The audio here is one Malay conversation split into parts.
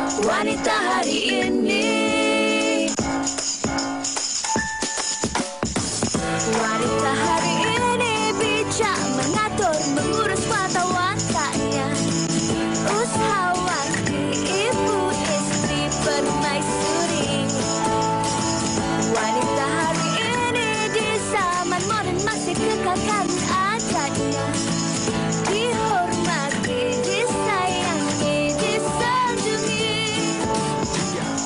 Wanita hari ini. Wanita hari ini bijak mengatur, mengurus mata wataknya. Usahawan, ibu, istri, permaisuri. Wanita hari ini di zaman modern masih kekalkan adatnya. Dihormati, disayangi, disanjungi.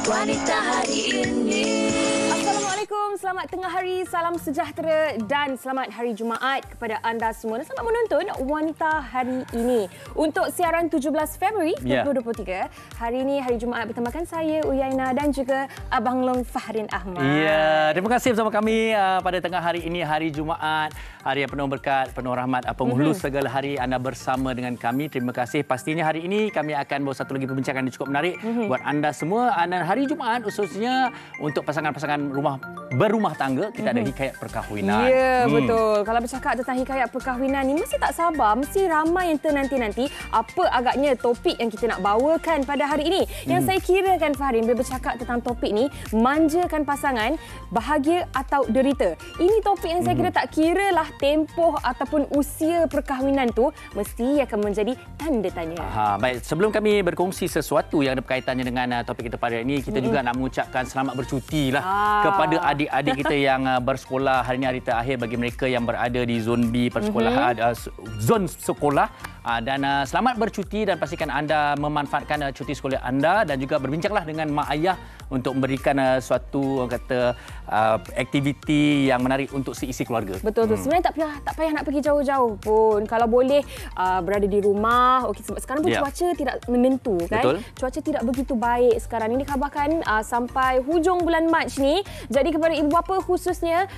Wanita hari ini. Assalamualaikum, selamat tengah hari, salam sejahtera dan selamat hari Jumaat kepada anda semua. Dan selamat menonton Wanita Hari Ini. Untuk siaran 17 Februari 2023, hari ini hari Jumaat bertemakan saya Uyaina dan juga Abang Long Fahrin Ahmad. Ya, terima kasih bersama kami pada tengah hari ini, hari Jumaat, hari yang penuh berkat, penuh rahmat, penghulu segala hari anda bersama dengan kami. Terima kasih. Pastinya hari ini kami akan bawa satu lagi perbincangan yang cukup menarik buat anda semua. Dan hari Jumaat khususnya untuk pasangan-pasangan berumah tangga, kita ada hikayat perkahwinan. Ya, betul. Kalau bercakap tentang hikayat perkahwinan ni, mesti tak sabar, mesti ramai yang ternanti-nanti apa agaknya topik yang kita nak bawakan pada hari ini. Yang saya kira kan Fahrin, bila bercakap tentang topik ni, manjakan pasangan, bahagia atau derita. Ini topik yang saya kira tak kira lah tempoh ataupun usia perkahwinan tu, mesti akan menjadi tanda tanya. Baik, sebelum kami berkongsi sesuatu yang ada berkaitannya dengan topik kita pada hari ini, kita juga nak mengucapkan selamat bercuti lah kepada adik-adik kita yang bersekolah. Hari ini hari terakhir bagi mereka yang berada di zon B persekolahan, zon sekolah. Dan selamat bercuti dan pastikan anda memanfaatkan cuti sekolah anda dan juga berbincanglah dengan mak ayah untuk memberikan suatu aktiviti yang menarik untuk seisi keluarga. Betul tu. Sebenarnya tak payah nak pergi jauh-jauh pun. Kalau boleh berada di rumah. Okey, sebab sekarang pun cuaca tidak menentu kan. Betul. Cuaca tidak begitu baik sekarang. Ini dikhabarkan sampai hujung bulan Mac ni. Jadi kepada ibu bapa khususnya,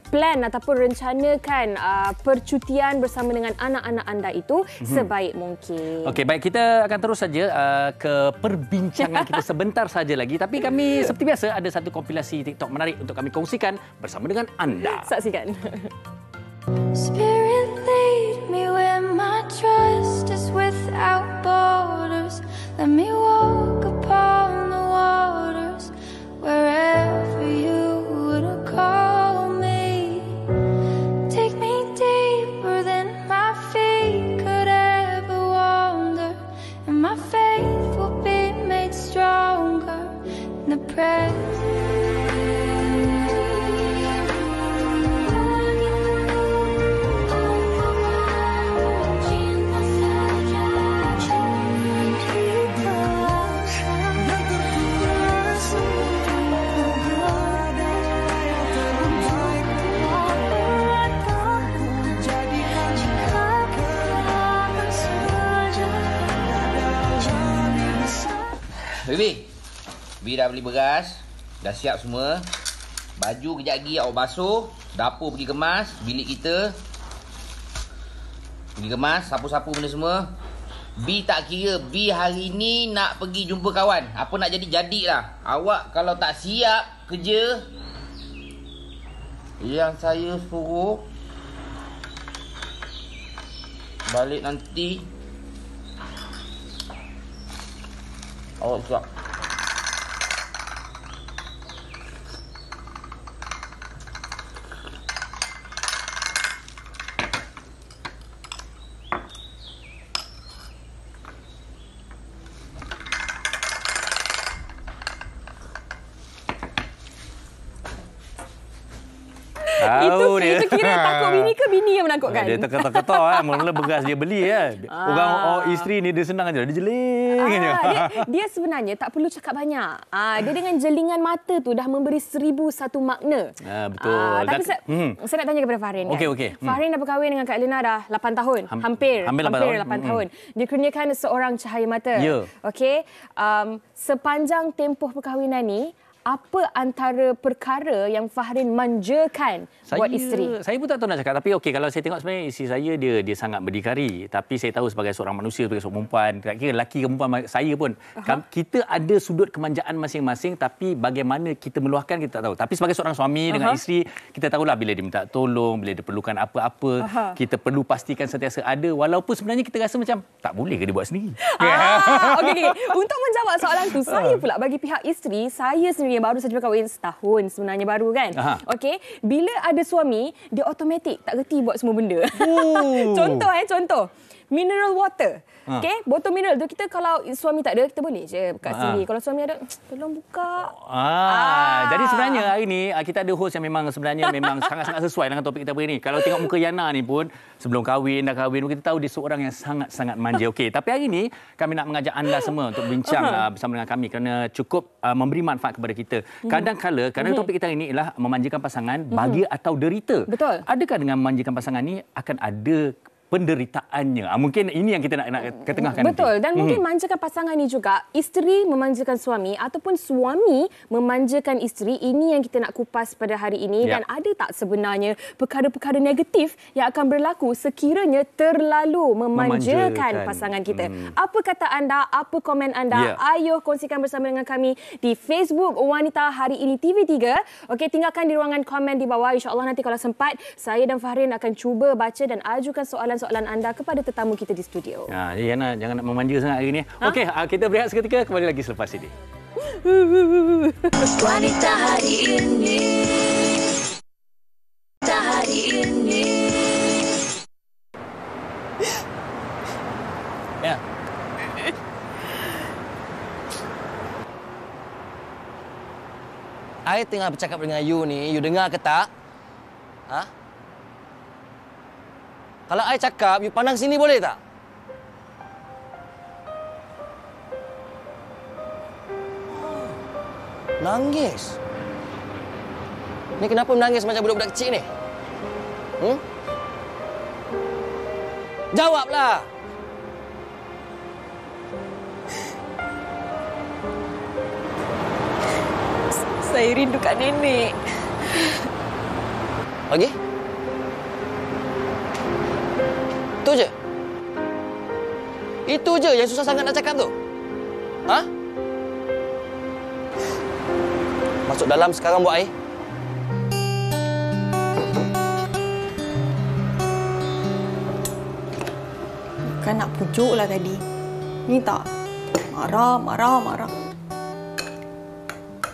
plan ataupun rencanakan percutian bersama dengan anak-anak anda itu sebaik mungkin. Okey, baik, kita akan terus saja ke perbincangan kita sebentar saja lagi. Tapi kami seperti biasa ada satu kompilasi TikTok menarik untuk kami kongsikan bersama dengan anda. Saksikan. Spirit lead me where my trust is without borders. Let me walk upon the waters wherever you would call me. Take me deeper than my feet could ever wander, and my faith will be made stronger in the present. Bibi dah beli beras, dah siap semua. Baju kejap lagi awak basuh, dapur pergi kemas, bilik kita pergi kemas, sapu-sapu benda semua. Bi tak kira, Bi hari ni nak pergi jumpa kawan. Apa nak jadi-jadilah. Awak kalau tak siap kerja yang saya suruh, balik nanti awak siap. Itu kira takut bini ke bini yang menakutkan? Dia ketok-ketok mula-mula beras dia beli Orang isteri ni dia senang aja, dia jeling aja. Dia sebenarnya tak perlu cakap banyak. Dia dengan jelingan mata tu dah memberi 1001 makna. Betul. Tapi saya nak tanya kepada Fahrin. Okey. Fahrin dah berkahwin dengan Kak Lina dah 8 tahun. Hampir 8 tahun. Dikurniakan seorang cahaya mata. Ya. Okey. Sepanjang tempoh perkahwinan ni, apa antara perkara yang Fahrin manjakan buat isteri? Saya pun tak tahu nak cakap. Tapi okey, kalau saya tengok sebenarnya isteri saya dia sangat berdikari. Tapi saya tahu sebagai seorang manusia, sebagai seorang perempuan, tak kira lelaki ke perempuan, saya pun, kita ada sudut kemanjaan masing-masing, tapi bagaimana kita meluahkan kita tak tahu. Tapi sebagai seorang suami dengan isteri, kita tahulah bila dia minta tolong, bila dia perlukan apa-apa, kita perlu pastikan sentiasa ada, walaupun sebenarnya kita rasa macam tak boleh ke dia buat sendiri. Okey. Untuk menjawab soalan tu, saya pula bagi pihak isteri, saya sendiri yang baru saja berkahwin setahun sebenarnya baru kan. Okey, bila ada suami, dia automatik tak reti buat semua benda. Contoh. Mineral water. Okey, botol mineral tu kita kalau suami tak ada, kita boleh je buka sendiri. Kalau suami ada, tolong buka. Jadi sebenarnya hari ni kita ada host yang sebenarnya sangat-sangat sesuai dengan topik kita hari ni. Kalau tengok muka Yana ni pun sebelum dah kahwin kita tahu dia seorang yang sangat-sangat manja. Okey, tapi hari ni kami nak mengajak anda semua untuk bincang bersama dengan kami kerana cukup memberi manfaat kepada kita. Kadang-kala kerana topik kita hari ni ialah memanjakan pasangan, bahagia atau derita. Betul. Adakah dengan memanjakan pasangan ni akan ada penderitaannya? Mungkin ini yang kita nak ketengahkan. Betul. nanti. Dan mungkin manjakan pasangan ni juga, isteri memanjakan suami ataupun suami memanjakan isteri. Ini yang kita nak kupas pada hari ini. Dan ada tak sebenarnya perkara-perkara negatif yang akan berlaku sekiranya terlalu memanjakan pasangan kita? Apa kata anda? Apa komen anda? Ayo kongsikan bersama dengan kami di Facebook Wanita Hari Ini TV3. Okey, tinggalkan di ruangan komen di bawah. InsyaAllah nanti kalau sempat, saya dan Fahrin akan cuba baca dan ajukan soalan anda kepada tetamu kita di studio. Yana, jangan nak memanja sangat hari ni. Okey, kita berehat seketika, kembali lagi selepas ini. Wanita Hari Ini. Wanita Hari Ini. Ya. I tengah bercakap dengan you ni, you dengar ke tak? Kalau I cakap, you pandang sini boleh tak? Nangis? Ni kenapa menangis macam budak-budak kecil ni? Jawablah! Saya rindukan nenek. Lagi? Itu je? Itu je yang susah sangat nak cakap tu? Masuk dalam sekarang buat air. Bukan nak pujuk lah tadi. Ni tak. Marah.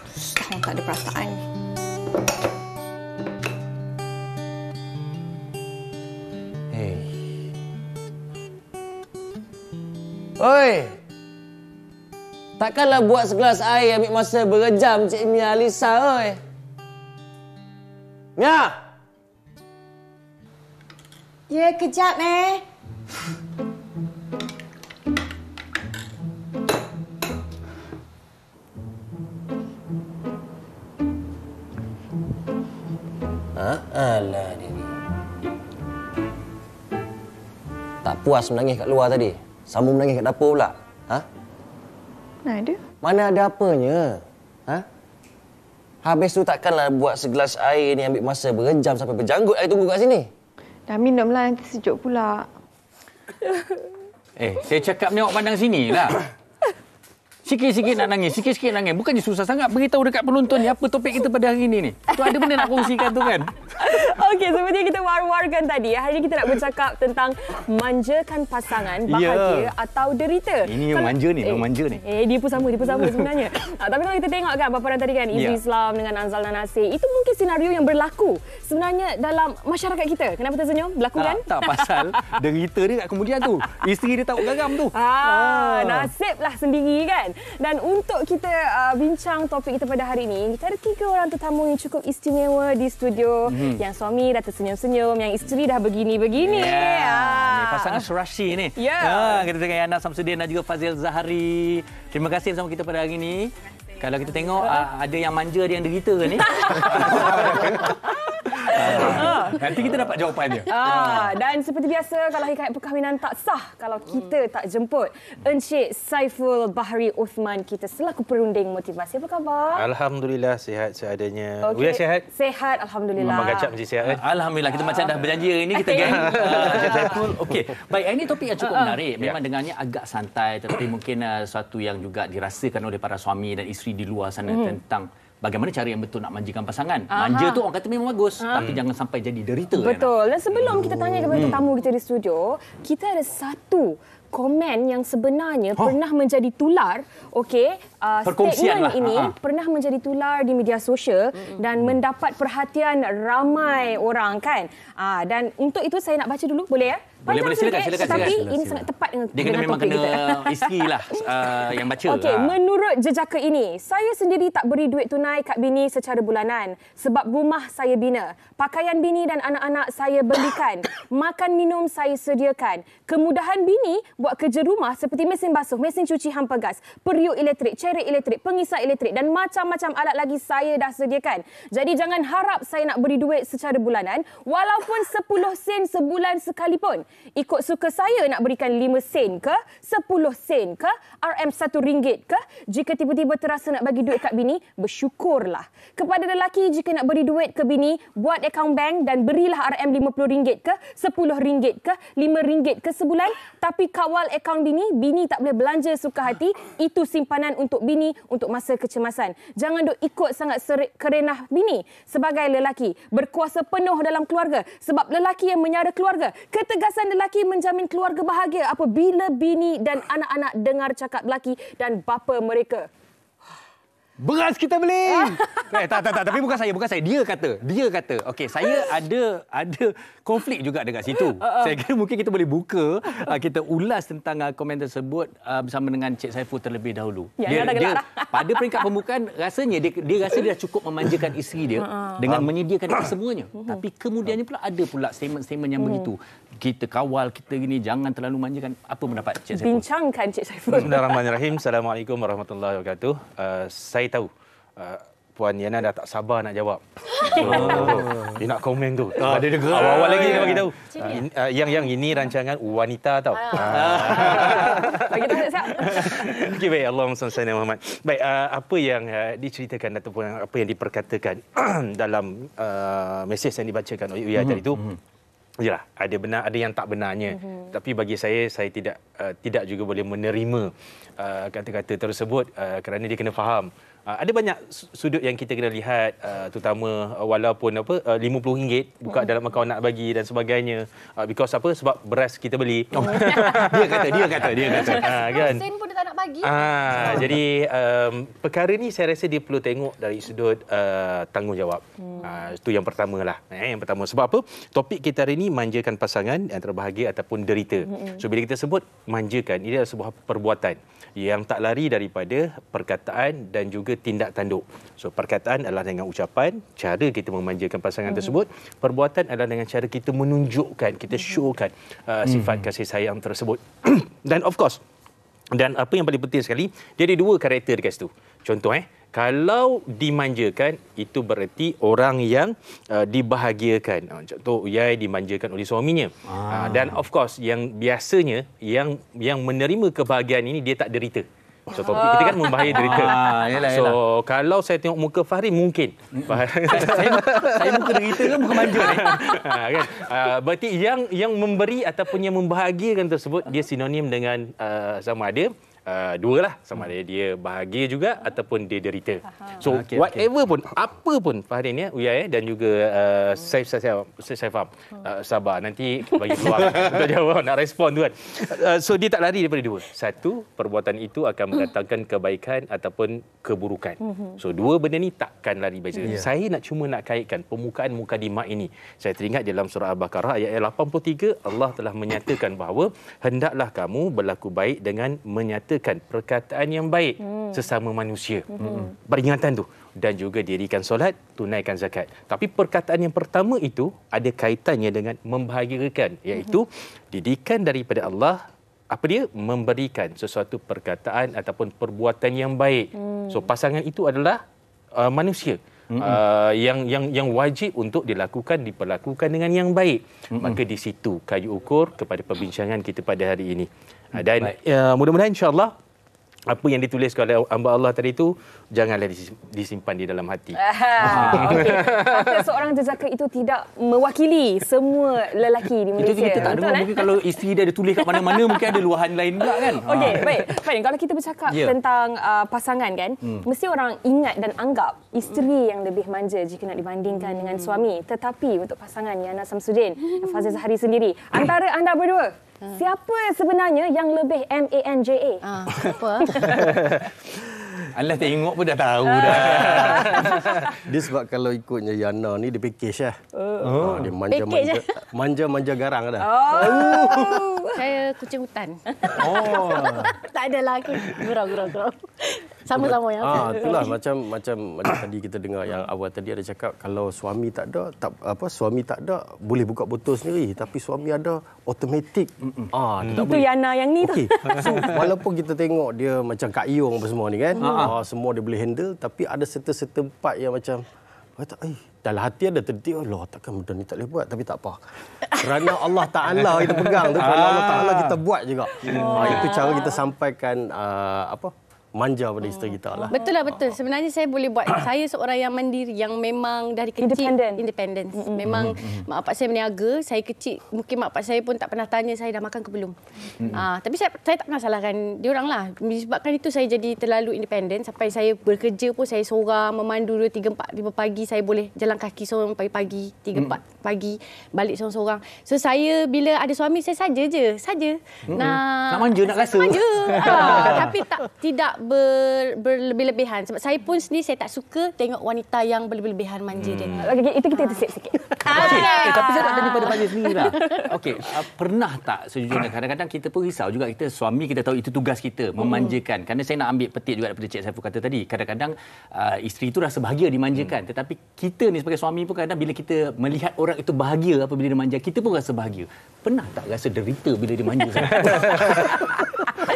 Susah orang tak ada perasaan ni. Oi! Takkanlah buat segelas air ambil masa berjam Cik Mia Alisa, oi. Mia! Ya, kejap, Alah dia ni. Tak puas menangis kat luar tadi. Sambung menangis kat dapur pula. Mana ada? Mana ada apanya? Habis tu takkanlah buat segelas air ni ambil masa berjam sampai berjanggut air tunggu kat sini. Dah minumlah, nanti sejuk pula. Saya cakap ni awak pandang sini lah. Sikit-sikit nak nangis, sikit-sikit nangis. Bukannya susah sangat beritahu dekat penonton ni apa topik kita pada hari ini ni. Tu ada benda nak kongsikan tu kan. Okey, seperti yang kita war-warkan tadi, hari ini kita nak bercakap tentang manjakan pasangan, bahagia atau derita. Ini yang manja ni, manja ni. Dia pun sama sebenarnya. Tapi kalau kita tengok kan paparan tadi kan, Ibu Islam dengan Anzal dan Nasir, itu mungkin senario yang berlaku sebenarnya dalam masyarakat kita. Kenapa tersenyum? Berlaku kan? Tak, pasal derita dia kat kemudian tu. Isteri dia tak geram tu. Nasiblah sendiri kan. Dan untuk kita bincang topik kita pada hari ini, kita ada 3 orang tetamu yang cukup istimewa di studio. Yang suami dah tersenyum-senyum, yang isteri dah begini-begini. Ni pasangan serasi ni. Kita dengan Yana Samsudin dan juga Fazil Zahari. Terima kasih bersama kita pada hari ini. Kalau kita tengok ada yang manja, ada yang derita ke ni? Nanti kita dapat jawapannya. Dan seperti biasa, kalau hikayat perkahwinan tak sah kalau kita tak jemput Encik Saiful Bahri Uthman kita selaku perunding motivasi. Apa khabar? Alhamdulillah sihat seadanya. Okey. Uya sihat? Sihat, alhamdulillah. Memang gacak mesti sihat kan? Alhamdulillah, kita macam dah berjanji hari ini kita geng. Saiful. Okey. Baik, ini topik yang cukup menarik. Memang dengannya agak santai tetapi mungkin sesuatu yang juga dirasakan oleh para suami dan isteri di luar sana tentang bagaimana cara yang betul nak manjakan pasangan. Manja tu orang kata memang bagus, tapi jangan sampai jadi derita. Betul. Dan sebelum kita tanya kepada tetamu kita di studio, kita ada satu komen yang sebenarnya pernah menjadi tular, Perkongsian statement ini pernah menjadi tular di media sosial dan mendapat perhatian ramai orang kan. Dan untuk itu saya nak baca dulu, boleh ya? Boleh, silakan. Tapi ini sangat tepat Dia kena memang topik kena kita. isteri lah yang baca. Okey, menurut jejaka ini, saya sendiri tak beri duit tunai kat bini secara bulanan sebab rumah saya bina. Pakaian bini dan anak-anak saya belikan. Makan minum saya sediakan. Kemudahan bini buat kerja rumah seperti mesin basuh, mesin cuci hampa gas, periuk elektrik, cerik elektrik, pengisar elektrik dan macam-macam alat lagi saya dah sediakan. Jadi jangan harap saya nak beri duit secara bulanan walaupun 10 sen sebulan sekalipun. Ikut suka saya nak berikan 5 sen ke, 10 sen ke, RM1 ke. Jika tiba-tiba terasa nak bagi duit kat bini, bersyukurlah. Kepada lelaki, jika nak beri duit ke bini, buat akaun bank dan berilah RM50 ke, RM10 ke, RM5 ke sebulan. Tapi kawal akaun bini, bini tak boleh belanja suka hati. Itu simpanan untuk bini untuk masa kecemasan. Jangan duk ikut sangat kerenah bini. Sebagai lelaki, berkuasa penuh dalam keluarga. Sebab lelaki yang menyara keluarga. Ketegasan lelaki menjamin keluarga bahagia apabila bini dan anak-anak dengar cakap lelaki dan bapa mereka. Beras kita beli. Tak. Tapi bukan saya. Dia kata. Okey, saya ada konflik juga dekat situ. Saya kira mungkin kita boleh buka, kita ulas tentang komen tersebut bersama dengan Cik Saiful terlebih dahulu. Ya, Dia pada peringkat pembukaan rasanya dia rasa dia dah cukup memanjakan isteri dia dengan menyediakan itu semuanya. Tapi kemudiannya pula ada pula statement-statement yang begitu. Kita kawal, kita gini, jangan terlalu manjakan. Apa pendapat Cik Saiful? Bincangkan Cik Saiful. Bismillahirrahmanirrahim. Assalamualaikum warahmatullahi wabarakatuh. Saya tahu Puan Yana dah tak sabar nak jawab. Dia nak komen tu. Dia gerak. Awal-awal lagi dia bagi tahu. Yang ini rancangan wanita tau. Bagi tahu siap. Okey, baik. Allahumma salli ala Muhammad. Baik, apa yang diceritakan ataupun apa yang diperkatakan dalam mesej yang dibacakan oleh Uya tadi itu, yalah, ada benar, ada yang tak benarnya. Tapi bagi saya tidak juga boleh menerima kata-kata tersebut kerana dia kena faham. Ada banyak sudut yang kita kena lihat, terutama walaupun RM50 buka dalam akaun nak bagi dan sebagainya. Because apa? Sebab beras kita beli. Dia kata. Kan? Sen pun dia tak nak bagi. Jadi perkara ni saya rasa dia perlu tengok dari sudut tanggungjawab. Itu yang pertama lah. Yang pertama. Sebab apa? Topik kita hari ini manjakan pasangan yang terbahagia ataupun derita. So bila kita sebut manjakan, ini adalah sebuah perbuatan yang tak lari daripada perkataan dan juga tindak tanduk. So perkataan adalah dengan ucapan, cara kita memanjakan pasangan tersebut. Perbuatan adalah dengan cara kita menunjukkan, kita showkan sifat kasih sayang tersebut. Dan of course, dan apa yang paling penting sekali, dia ada dua karakter dekat situ. Contoh kalau dimanjakan, itu bererti orang yang dibahagiakan. Contoh, Uyai dimanjakan oleh suaminya. Dan of course, yang biasanya yang menerima kebahagiaan ini, dia tak derita. So topik kita kan membahaya derita. So kalau saya tengok muka Fahri, mungkin saya muka derita ke muka manja ni? Kan? Berarti yang memberi ataupun yang membahagiakan tersebut, dia sinonim dengan sama ada dua lah, sama ada dia bahagia juga ataupun dia derita. So whatever pun, apa pun Fahri ni, Uya dan juga saya faham. Sabar nanti bagi peluang untuk jawab, nak respon tu kan. So dia tak lari daripada dua. Satu, perbuatan itu akan mendatangkan kebaikan ataupun keburukan. So dua benda ni takkan lari beza. Saya cuma nak kaitkan permukaan mukadimah ini. Saya teringat dalam surah Al-Baqarah ayat 83, Allah telah menyatakan bahawa hendaklah kamu berlaku baik dengan menyatakan perkataan yang baik sesama manusia. Peringatan tu. Dan juga dirikan solat, tunaikan zakat. Tapi perkataan yang pertama itu ada kaitannya dengan membahagiakan, iaitu didikan daripada Allah. Apa dia? Memberikan sesuatu perkataan ataupun perbuatan yang baik. So pasangan itu adalah manusia. yang wajib untuk diperlakukan dengan yang baik. Maka di situ kayu ukur kepada perbincangan kita pada hari ini. Dan mudah-mudahan insya-Allah apa yang ditulis oleh hamba Allah tadi itu janganlah disimpan di dalam hati. Okey. Kata seorang jejaka itu tidak mewakili semua lelaki di Malaysia. Itu kita tak dengar. Mungkin kalau isteri dia ada tulis kat mana-mana mungkin ada luahan lain pula kan. Okey, baik. Fine, kalau kita bercakap tentang pasangan kan, mesti orang ingat dan anggap isteri yang lebih manja jika nak dibandingkan dengan suami. Tetapi untuk pasangan Yana Samsudin dan Fazil Zahari sendiri, antara anda berdua, siapa sebenarnya yang lebih MANJA? Apa? Alah tengok pun dah tahu dah. Dia sebab kalau ikutnya Yana ni dia package lah. Dia manja-manja garang dah. Saya kucing hutan. Tak adalah aku gurau. Sama-sama ya. Itulah macam tadi kita dengar yang awal tadi ada cakap kalau suami tak ada boleh buka botol sendiri, tapi suami ada automatik. Itu Yana yang ni tu. So walaupun kita tengok dia macam Kak Yong apa semua ni kan, semua dia boleh handle, tapi ada certain part yang macam dalam hati ada terdetik, Allah takkan benda ni tak boleh buat, tapi tak apa. Kerana Allah Ta'ala kita pegang tu, kerana Allah Ta'ala kita buat juga. Itu cara kita sampaikan manja pada isteri kita lah. Betul. Sebenarnya saya boleh buat. Saya seorang yang mandiri, yang memang dari kecil independent. Memang mak bapak saya berniaga. Saya kecil, mungkin mak bapak saya pun tak pernah tanya saya dah makan ke belum. Tapi saya tak pernah salahkan diorang lah. Disebabkan itu saya jadi terlalu independent. Sampai saya bekerja pun saya seorang memandu 2, 3, 4, 5 pagi. Saya boleh jalan kaki seorang pagi-pagi, 3, 4 pagi balik seorang-seorang. So saya bila ada suami saya saja. Nak manja, nak rasa. Manja. Tapi tidak berlebih-lebihan. Sebab saya pun sendiri saya tak suka tengok wanita yang berlebih-lebihan manja dia. Itu kita sip sikit. Tapi saya tak tanya pada Fazil sendiri lah. Okey, pernah tak sejujurnya kadang-kadang kita pun risau juga, kita suami kita tahu itu tugas kita memanjakan. Kerana saya nak ambil petik juga daripada Cik Saiful kata tadi. Kadang-kadang isteri itu rasa bahagia dimanjakan. Tetapi kita ni sebagai suami pun kadang bila kita melihat orang itu bahagia apabila dimanja, kita pun rasa bahagia. Pernah tak rasa derita bila dimanja sangat?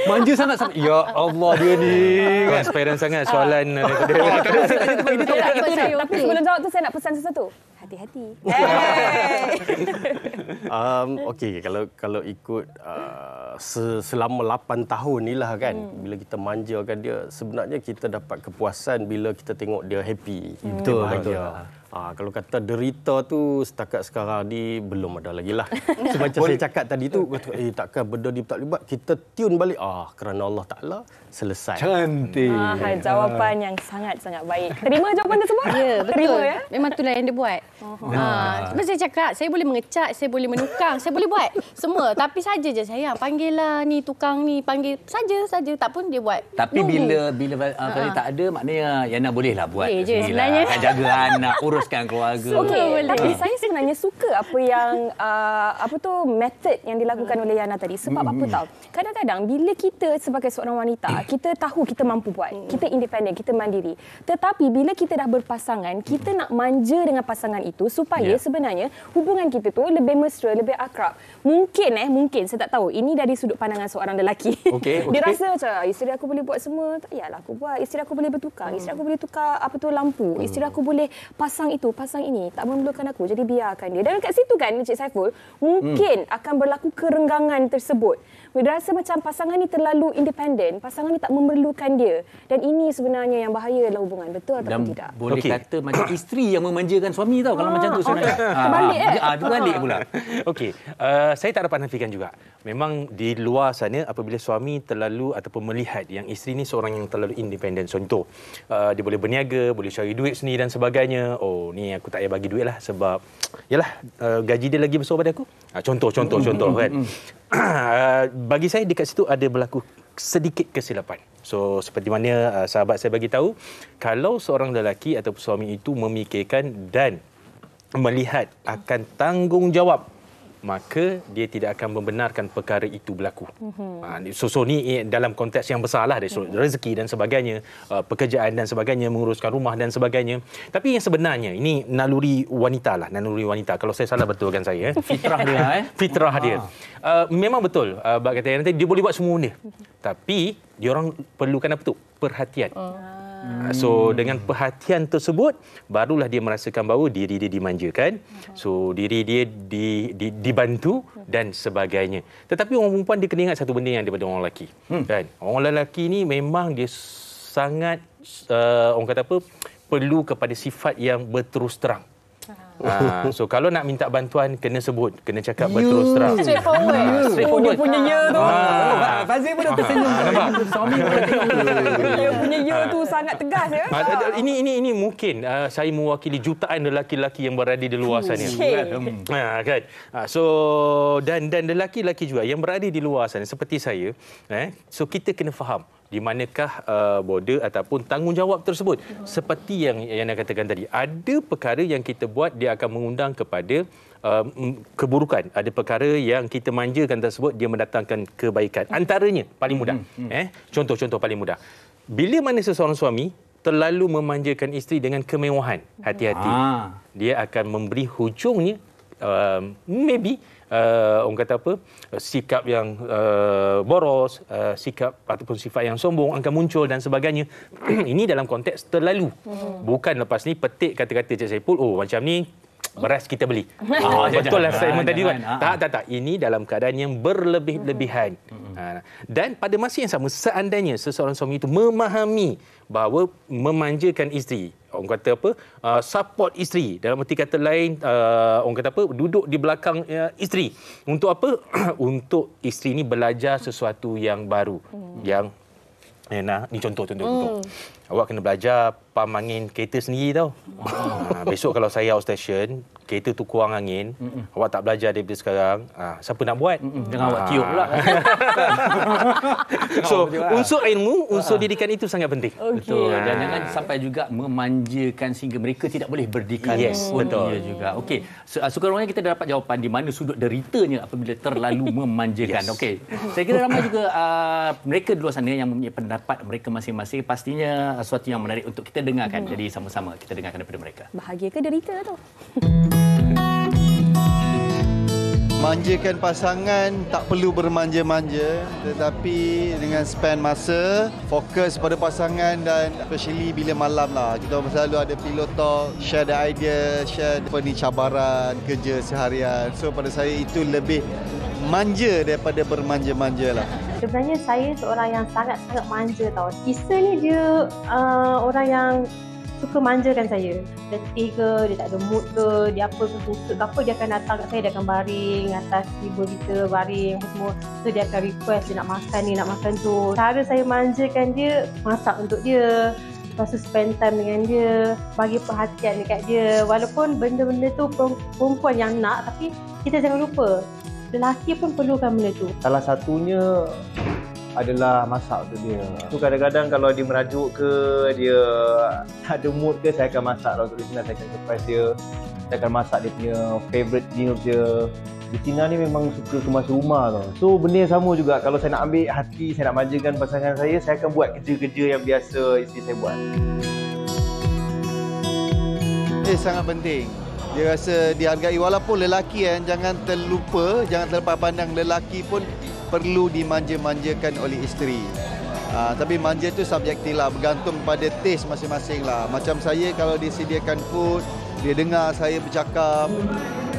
Manja sangat. Ya Allah, dia ni transparan sangat soalan daripada Tapi sebelum jawab tu saya nak pesan sesuatu. Hati-hati. Okey, kalau ikut selama 8 tahun ni lah kan, bila kita manjakan dia, sebenarnya kita dapat kepuasan bila kita tengok dia happy. Betul. Kalau kata derita tu setakat sekarang ni belum ada lagi lah. Macam saya cakap tadi tu, takkan benda ni tak boleh buat. Kita tune balik. Kerana Allah Ta'ala selesai. Cantik. Jawapan yang sangat-sangat baik. Terima jawapan tersebut? Ya, betul. Terima ya. Memang itulah yang dia buat. Sebab saya cakap, saya boleh mengecat, saya boleh menukang, saya boleh buat semua. Tapi saja je sayang, panggillah ni tukang ni, panggil saja. Tak pun dia buat. Tapi bila Fazil tak ada, maknanya Yana bolehlah buat je sendirilah. sebenarnya. Jaga anak, uruskan keluarga. Tapi saya sebenarnya suka apa yang method yang dilakukan oleh Yana tadi. Sebab apa tahu? Kadang-kadang bila kita sebagai seorang wanita, kita tahu kita mampu buat. Kita independen, kita mandiri. Tetapi bila kita dah berpasangan, kita nak manja dengan pasangan itu supaya sebenarnya hubungan kita tu lebih mesra, lebih akrab. Mungkin saya tak tahu. Ini dari sudut pandangan seorang lelaki. Dia rasa macam isteri aku boleh buat semua. Tak yalah aku buat. Isteri aku boleh bertukar. Isteri aku boleh tukar lampu. Isteri aku boleh pasang itu, pasang ini. Tak memerlukan aku. Jadi biarkan dia. Dan kat situ kan Encik Saiful, mungkin akan berlaku kerenggangan tersebut. Dia rasa macam pasangan ni terlalu independen. Pasangan ni tak memerlukan dia. Dan ini sebenarnya yang bahaya dalam hubungan. Betul atau tidak? Boleh kata macam isteri yang memanjakan suami tau kalau macam tu sebenarnya. Terbalik terbalik pula. Okey, saya tak dapat nafikan juga. Memang di luar sana apabila suami terlalu ataupun melihat yang isteri ni seorang yang terlalu independen. Contoh, dia boleh berniaga, boleh cari duit sendiri dan sebagainya. Oh, ni aku tak payah bagi duit lah sebab yalah gaji dia lagi besar pada aku. Contoh kan. Bagi saya dekat situ ada berlaku sedikit kesilapan. So seperti mana sahabat saya bagi tahu, kalau seorang lelaki atau suami itu memikirkan dan melihat akan tanggungjawab, maka dia tidak akan membenarkan perkara itu berlaku. So ni dalam konteks yang besar lah, dari rezeki dan sebagainya, pekerjaan dan sebagainya, menguruskan rumah dan sebagainya. Tapi yang sebenarnya ini naluri wanita lah, naluri wanita. Kalau saya salah betulkan saya. Fitrah dia. Fitrah dia. Memang betul. Kata nanti dia boleh buat semua benda. Tapi dia orang perlukan apa tu? Perhatian. So dengan perhatian tersebut barulah dia merasakan bahawa diri dia dimanjakan. So diri dia dibantu dan sebagainya. Tetapi orang perempuan dia kena ingat satu benda yang daripada orang lelaki. Kan? Orang lelaki ni memang dia sangat orang kata apa, perlu kepada sifat yang berterus terang. So kalau nak minta bantuan kena sebut, kena cakap berterus terang. Dia punya ya tu. Fazil pun dah tersenyum. Suami boleh tengok. Dia punya ya tu sangat tegas ya. Ini mungkin saya mewakili jutaan lelaki-lelaki yang berada di luar sana. Kan? So dan lelaki-lelaki juga yang berada di luar sana seperti saya, so kita kena faham di manakah border ataupun tanggungjawab tersebut. Seperti yang Yana katakan tadi, ada perkara yang kita buat dia akan mengundang kepada keburukan. Ada perkara yang kita manjakan tersebut dia mendatangkan kebaikan. Antaranya paling mudah, contoh paling mudah. Bila mana seseorang suami terlalu memanjakan isteri dengan kemewahan, hati-hati. Dia akan memberi hujungnya maybe orang kata apa, sikap yang boros, sikap ataupun sifat yang sombong akan muncul dan sebagainya. Ini dalam konteks terlalu. Bukan lepas ni petik kata-kata Cik Saipul, oh macam ni beras kita beli. Betul lah statement tadi kan. Tak. Ini dalam keadaan yang berlebih-lebihan. Dan pada masa yang sama, seandainya seseorang suami itu memahami bahawa memanjakan isteri, orang kata apa, support isteri, dalam erti kata lain, orang kata apa, duduk di belakang isteri. Untuk apa? Untuk isteri ni belajar sesuatu yang baru. Yang ni contoh. Awak kena belajar pam angin kereta sendiri tau. Besok kalau saya outstation, kereta tu kurang angin, awak tak belajar daripada sekarang, siapa nak buat? Jangan awak tiup pula. So, unsur ilmu, unsur didikan itu sangat penting. Betul. Dan jangan sampai juga memanjakan sehingga mereka tidak boleh berdikari. Betul. Dia juga. Okey. Sekurang-kurangnya kita dah dapat jawapan di mana sudut deritanya apabila terlalu memanjakan. Okey. Saya kira ramai juga mereka di luar sana yang mempunyai pendapat mereka masing-masing. Pastinya sesuatu yang menarik untuk kita dengarkan. Jadi sama-sama kita dengarkan daripada mereka. Bahagia ke derita tu? Manjakan pasangan tak perlu bermanja-manja, tetapi dengan spend masa fokus pada pasangan, dan especially bila malam lah kita selalu ada pillow talk, share the idea, share cabaran kerja seharian. So pada saya itu lebih manja daripada bermanja-manja lah. Sebenarnya saya seorang yang sangat-sangat manja tau. Isa ni dia orang yang suka manjakan saya. Letih ke, dia tak ada mood ke, dia apa ke, suka ke apa, dia akan datang kat saya, dia akan baring atas table kita, baring apa semua. So dia akan request dia nak makan ni, nak makan tu. Cara saya manjakan dia, masak untuk dia. Lepas tu spend time dengan dia, bagi perhatian dekat dia. Walaupun benda-benda tu perempuan yang nak, tapi kita jangan lupa, lelaki pun perlukan benda tu. Salah satunya adalah masak untuk dia. So kadang-kadang kalau dia merajuk ke, dia tak ada mood ke, saya akan masak lah untuk dia. Saya akan surprise dia. Saya akan masak dia punya favourite meal dia. Di Cina ni memang suka kemas rumah tau. So benda yang sama juga, kalau saya nak ambil hati, saya nak manjakan pasangan saya akan buat kerja-kerja yang biasa isteri saya buat. Sangat penting. Dia rasa dihargai, walaupun lelaki jangan terlupa, jangan terlepas pandang lelaki pun perlu dimanja-manjakan oleh isteri. Tapi manja tu subjektif lah, bergantung pada taste masing-masing lah. Macam saya, kalau dia sediakan food, dia dengar saya bercakap,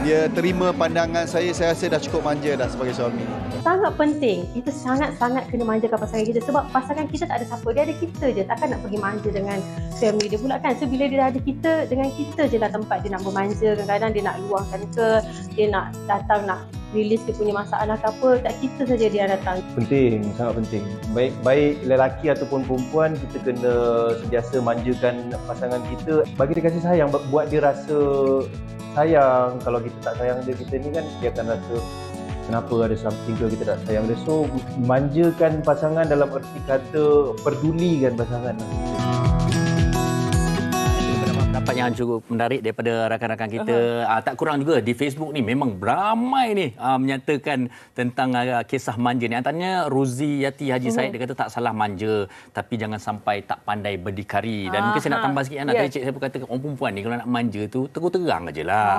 dia terima pandangan saya rasa dah cukup manja dah sebagai suami. Sangat penting, kita sangat-sangat kena manjakan pasangan kita. Sebab pasangan kita tak ada siapa, dia ada kita je. Takkan nak pergi manja dengan family dia pula kan. So bila dia ada kita, dengan kita je lah tempat dia nak bermanja. Kadang-kadang dia nak luahkan ke, dia nak datang nak release dia punya masalah ke apa, tak kita saja dia datang. Penting, sangat penting. Baik lelaki ataupun perempuan, kita kena sentiasa manjakan pasangan kita. Bagi dia kasih sayang, buat dia rasa sayang. Kalau kita tak sayang dia, kita ni kan, dia akan rasa kenapa ada something ke kita tak sayang dia. So manjakan pasangan dalam erti kata pedulikan pasangan. Pendapat yang cukup menarik daripada rakan-rakan kita. Tak kurang juga di Facebook ni memang ramai ni menyatakan tentang kisah manja ni. Antaranya Rozi Yati Haji Said, dia kata tak salah manja tapi jangan sampai tak pandai berdikari. Dan mungkin saya nak tambah sikit anak tadi cik saya pun kata orang perempuan ni kalau nak manja tu terang ajalah.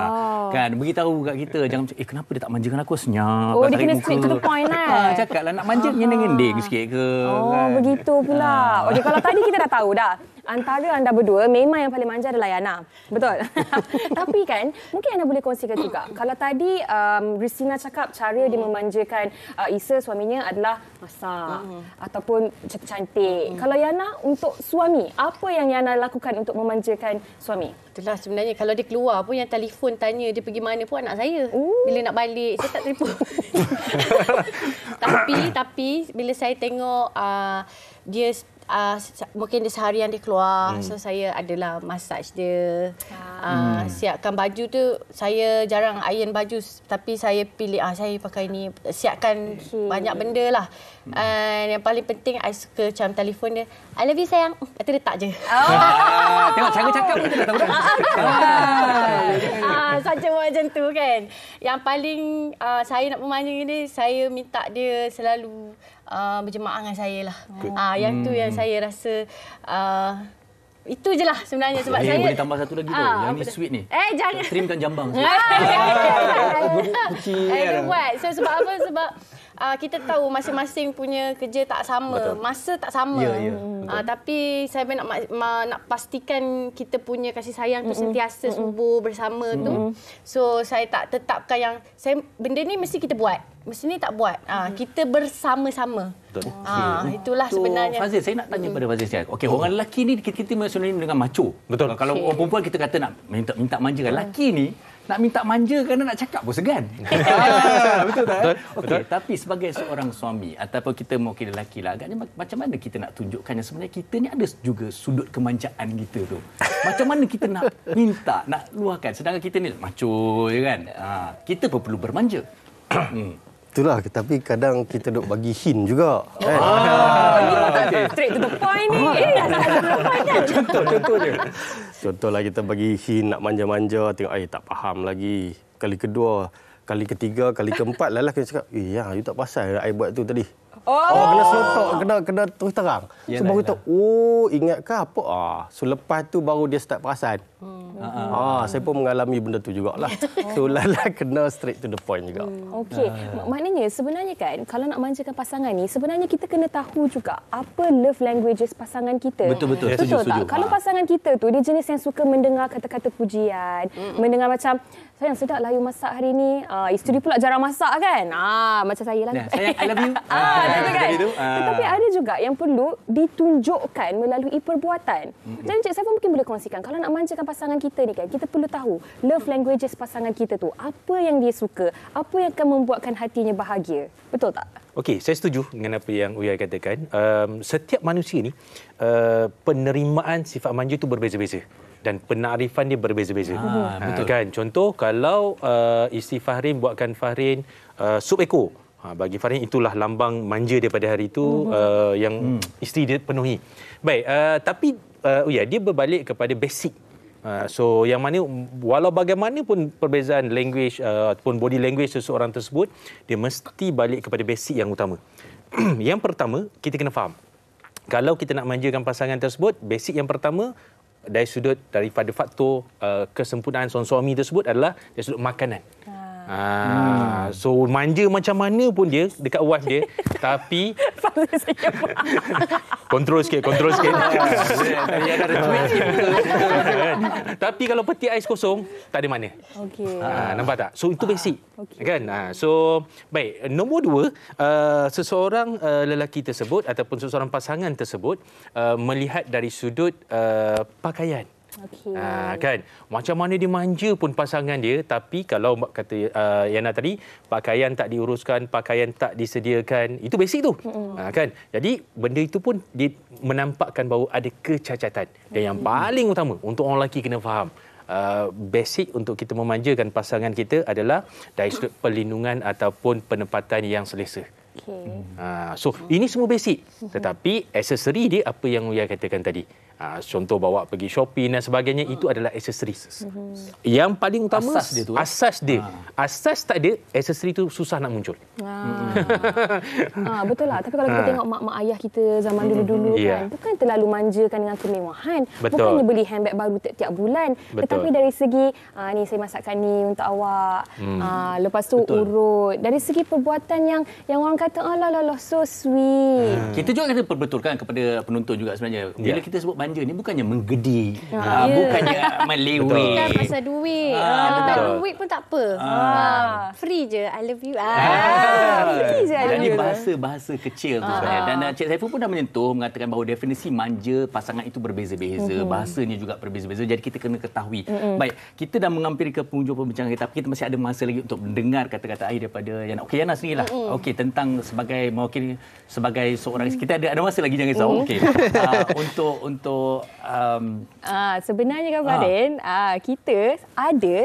Kan beritahu kat kita jangan kenapa dia tak manjakan aku, senyap. Dia kena straight to the point lah. Cakaplah nak manja ngending sikit ke. Kan? Begitu pula. Okey, kalau tadi kita dah tahu dah. Antara anda berdua memang yang paling manja adalah Yana. Betul? Tapi kan, mungkin anda boleh kongsikan juga. Kalau tadi Rizina cakap cara dia memanjakan Isa, suaminya adalah masak ataupun cantik. Kalau Yana untuk suami, apa yang Yana lakukan untuk memanjakan suami? Itulah sebenarnya kalau dia keluar pun yang telefon tanya dia pergi mana pun anak saya. Bila nak balik saya tak telefon. tapi bila saya tengok dia mungkin dia seharian dia keluar, so saya adalah massage dia, siapkan baju tu. Saya jarang iron baju tapi saya pilih saya pakai ni, siapkan banyak benda lah. Yang paling penting I suka macam telefon dia, I love you sayang, kata dia tak je. Tengok cara cakap pun kita dah tahu dah. Saja macam tu kan. Yang paling saya nak memanjakan dia, saya minta dia selalu berjemaah dengan saya lah. Yang tu yang saya rasa itu je lah sebenarnya. Sebab saya boleh tambah satu lagi tu. Yang ni sweet ni. Jangan. Trimkan jambang. Dia buat. So, sebab apa? Sebab kita tahu masing-masing punya kerja tak sama. Betul. Masa tak sama. Tapi saya nak pastikan kita punya kasih sayang tu sentiasa subur bersama tu. So saya tak tetapkan yang benda ni mesti kita buat. Mesti ni tak buat. Kita bersama-sama. Itulah sebenarnya. Fazil, saya nak tanya pada Fazil sekarang. Okey, orang lelaki ni kita sinonim dengan macho. Betul. Kalau orang perempuan kita kata nak minta manja kan. Lelaki ni nak minta manja kerana nak cakap pun segan. Betul tak? Okey, tapi sebagai seorang suami ataupun kita mungkin lelaki lah, agaknya macam mana kita nak tunjukkan yang sebenarnya kita ni ada juga sudut kemanjaan kita tu. Macam mana kita nak minta, nak luahkan, sedangkan kita ni macho je kan. Kita pun perlu bermanja. Itulah, tapi kadang kita duk bagi hint juga. Kan? Straight to the point ni. Contohnya. Contohlah kita bagi hint nak manja-manja, tengok tak faham lagi. Kali kedua, kali ketiga, kali keempat lah kita cakap, you tak pasal I buat tu tadi. Kena selotok, kena terus terang. So baru tahu, ingatkah apa? So lepas tu baru dia start perasan. Saya pun mengalami benda tu jugalah. So lala kena straight to the point juga. Okey, maknanya sebenarnya kan kalau nak manjakan pasangan ni, sebenarnya kita kena tahu juga apa love languages pasangan kita. Betul. Betul tak? Kalau pasangan kita tu dia jenis yang suka mendengar kata-kata pujian, mendengar macam sayang sedaplah you masak hari ni. Isteri pula jarang masak kan? Macam saya lah. Sayang I love you. Kan? Tetapi ada juga yang perlu ditunjukkan melalui perbuatan. Jadi Cik Saiful mungkin boleh kongsikan kalau nak manjakan pasangan kita ni kan, kita perlu tahu love languages pasangan kita tu, apa yang dia suka, apa yang akan membuatkan hatinya bahagia. Betul tak? Okey, saya setuju dengan apa yang Uya katakan. Setiap manusia ni penerimaan sifat manja itu berbeza-beza dan penarifan dia berbeza-beza. Betul kan? Contoh kalau isteri Fahrin buatkan Fahrin sup ekor. Bagi Fahrin itulah lambang manja daripada hari itu yang isteri dia penuhi. Baik, tapi dia berbalik kepada basic. So yang mana walau bagaimanapun perbezaan language ataupun body language seseorang tersebut, dia mesti balik kepada basic yang utama. Yang pertama, kita kena faham. Kalau kita nak manjakan pasangan tersebut, basic yang pertama dari sudut daripada faktor kesempurnaan seorang suami tersebut adalah dari sudut makanan. So manja macam mana pun dia dekat wife dia, tapi kontrol sikit. Tapi kalau peti ais kosong, tak ada mana. Nampak tak? So itu basic. Kan? So baik, nombor 2, seseorang lelaki tersebut ataupun seseorang pasangan tersebut melihat dari sudut pakaian. Kan, macam mana dia manja pun pasangan dia, tapi kalau kata Yana tadi, pakaian tak diuruskan, pakaian tak disediakan, itu basic tu. Kan, jadi benda itu pun dia menampakkan bahawa ada kecacatan. Dan yang paling utama untuk orang lelaki kena faham, basic untuk kita memanjakan pasangan kita adalah dari sudut perlindungan ataupun penempatan yang selesa. So ini semua basic, tetapi aksesori dia apa yang Uya katakan tadi. Contoh bawa pergi shopping dan sebagainya, itu adalah aksesoris. Yang paling utama asas dia tu. Asas tak ada, aksesori tu susah nak muncul. Betul lah. Tapi kalau kita tengok mak-mak ayah kita zaman dulu-dulu kan, bukan terlalu manjakan dengan kemewahan. Bukannya beli handbag baru tiap-tiap bulan. Tetapi dari segi, ni saya masakkan ni untuk awak. Lepas tu urut. Dari segi perbuatan yang orang kata, alah, so sweet. Kita juga kena perbetulkan kepada penonton juga sebenarnya. Bila kita sebut manja ni bukannya menggedi. Bukannya meleweh. Bukan pasal duit. Tak duit pun tak apa. Free je. I love you. Free je. Jadi bahasa kecil tu sebenarnya. Dan Cik Saiful pun dah menyentuh mengatakan bahawa definisi manja pasangan itu berbeza-beza. Bahasanya juga berbeza-beza. Jadi kita kena ketahui. Baik, kita dah menghampiri ke penghujung perbincangan kita, tapi kita masih ada masa lagi untuk mendengar kata-kata akhir daripada Yana. Okey, Yana sendirilah. Okey, tentang sebagai mewakili sebagai seorang, kita ada masa lagi, jangan risau. Okey. Untuk sebenarnya kan Farin, kita ada